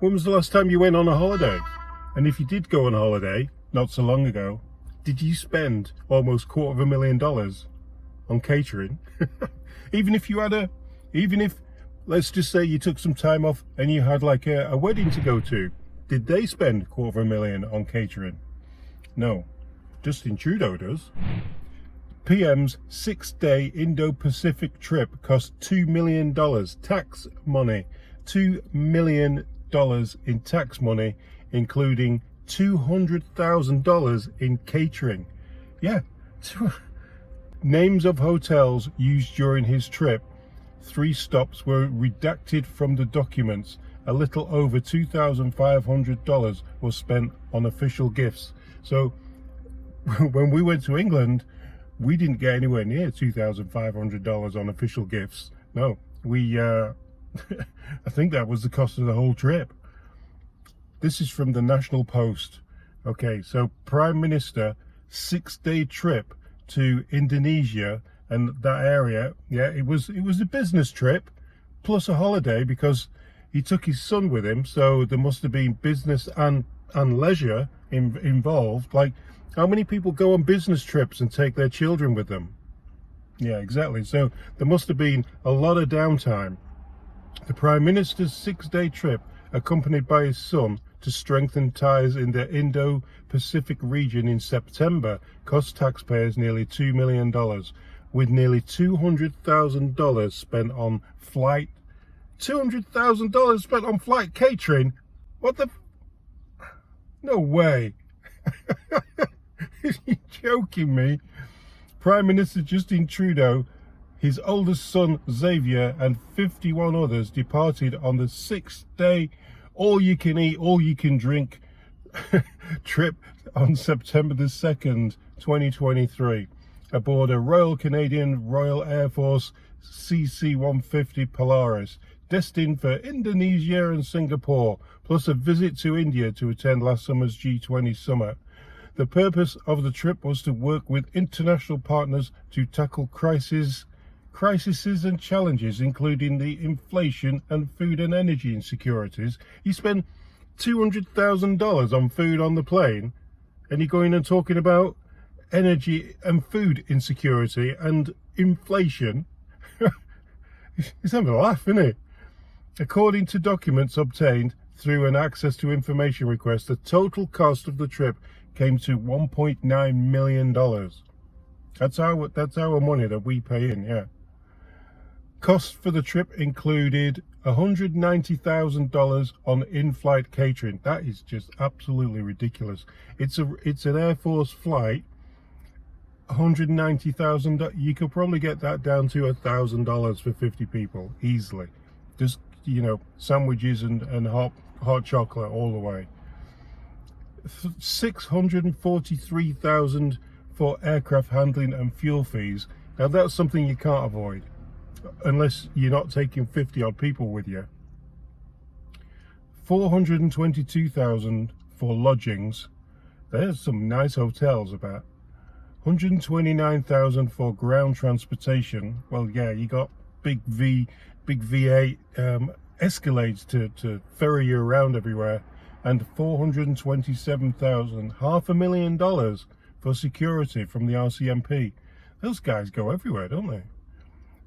When was the last time you went on a holiday? And if you did go on a holiday, not so long ago, did you spend almost $250,000 on catering? Even if you had let's just say you took some time off and you had like a wedding to go to, did they spend $250,000 on catering? No, Justin Trudeau does. PM's 6-day Indo-Pacific trip cost $2 million tax money. $2 million in tax money, including $200,000 in catering. Yeah. Names of hotels used during his trip. 3 stops were redacted from the documents. A little over $2,500 was spent on official gifts. So when we went to England, we didn't get anywhere near $2,500 on official gifts. No, we I think that was the cost of the whole trip. This is from the National Post. Okay, so Prime Minister 6-day trip to Indonesia and that area. Yeah, it was a business trip plus a holiday because he took his son with him, so there must have been business and leisure involved. Like, how many people go on business trips and take their children with them? Yeah, exactly. So there must have been a lot of downtime. The Prime Minister's 6-day trip, accompanied by his son, to strengthen ties in the Indo-Pacific region in September, cost taxpayers nearly $2 million, with nearly $200,000 spent on flight. $200,000 spent on flight catering? What the? No way. Are you joking me? Prime Minister Justin Trudeau, his oldest son Xavier, and 51 others departed on the 6-day all-you-can-eat, all-you-can-drink trip on September the 2nd, 2023, aboard a Royal Canadian Royal Air Force CC-150 Polaris, destined for Indonesia and Singapore, plus a visit to India to attend last summer's G20 summit. The purpose of the trip was to work with international partners to tackle crises and challenges, including the inflation and food and energy insecurities. You spend $200,000 on food on the plane, and you're going and talking about energy and food insecurity and inflation. He's having a laugh, isn't he? According to documents obtained through an access to information request, the total cost of the trip came to $1.9 million. That's our money that we pay in, yeah. Costs for the trip included $190,000 on in-flight catering. That is just absolutely ridiculous. It's an Air Force flight. $190,000. You could probably get that down to $1,000 for 50 people easily. Just, you know, sandwiches and hot chocolate all the way. $643,000 for aircraft handling and fuel fees. Now that's something you can't avoid unless you're not taking 50 odd people with you. $422,000 for lodgings. There's some nice hotels about. $129,000 for ground transportation. Well, yeah, you got big V8 Escalades to ferry you around everywhere. And $427,000, $500,000 for security from the RCMP. Those guys go everywhere, don't they?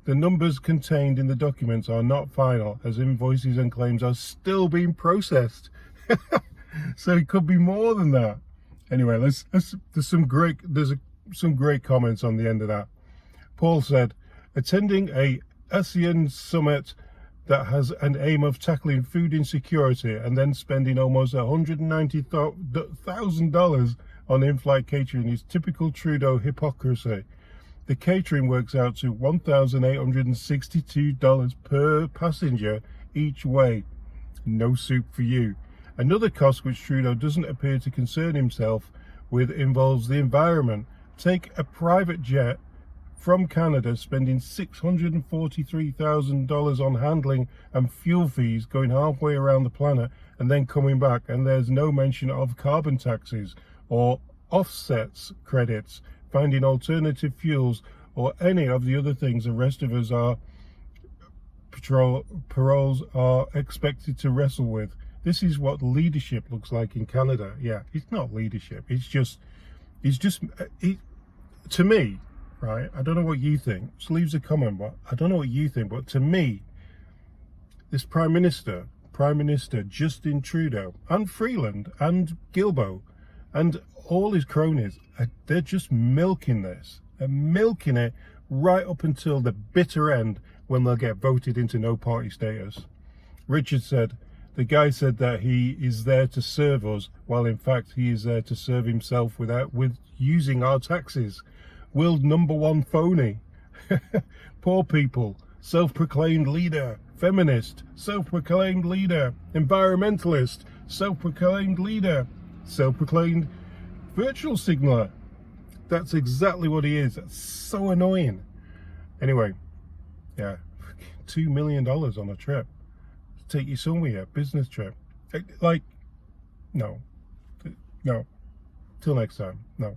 The numbers contained in the documents are not final, as invoices and claims are still being processed. So it could be more than that. Anyway, there's some great comments on the end of that. Paul said, attending a ASEAN summit that has an aim of tackling food insecurity and then spending almost $190,000 on in-flight catering is typical Trudeau hypocrisy. The catering works out to $1,862 per passenger each way. No soup for you. Another cost which Trudeau doesn't appear to concern himself with involves the environment. Take a private jet from Canada, spending $643,000 on handling and fuel fees, going halfway around the planet and then coming back, and there's no mention of carbon taxes or offsets credits, finding alternative fuels, or any of the other things the rest of us paroles are expected to wrestle with. This is what leadership looks like in Canada. Yeah, it's not leadership. It's just, to me, right? I don't know what you think. Just leaves a comment, but I don't know what you think. But to me, this Prime Minister Justin Trudeau, and Freeland, and Guilbeault, and all his cronies, they're just milking this. They're milking it right up until the bitter end when they'll get voted into no party status. Richard said, the guy said that he is there to serve us, while in fact he is there to serve himself with using our taxes. World #1 phony. Poor people, self-proclaimed leader, feminist, self-proclaimed leader, environmentalist, self-proclaimed leader, self-proclaimed virtual signaler. That's exactly what he is. That's so annoying. Anyway, yeah, $2 million on a trip. Take you somewhere, business trip. Like, no. Till next time, no.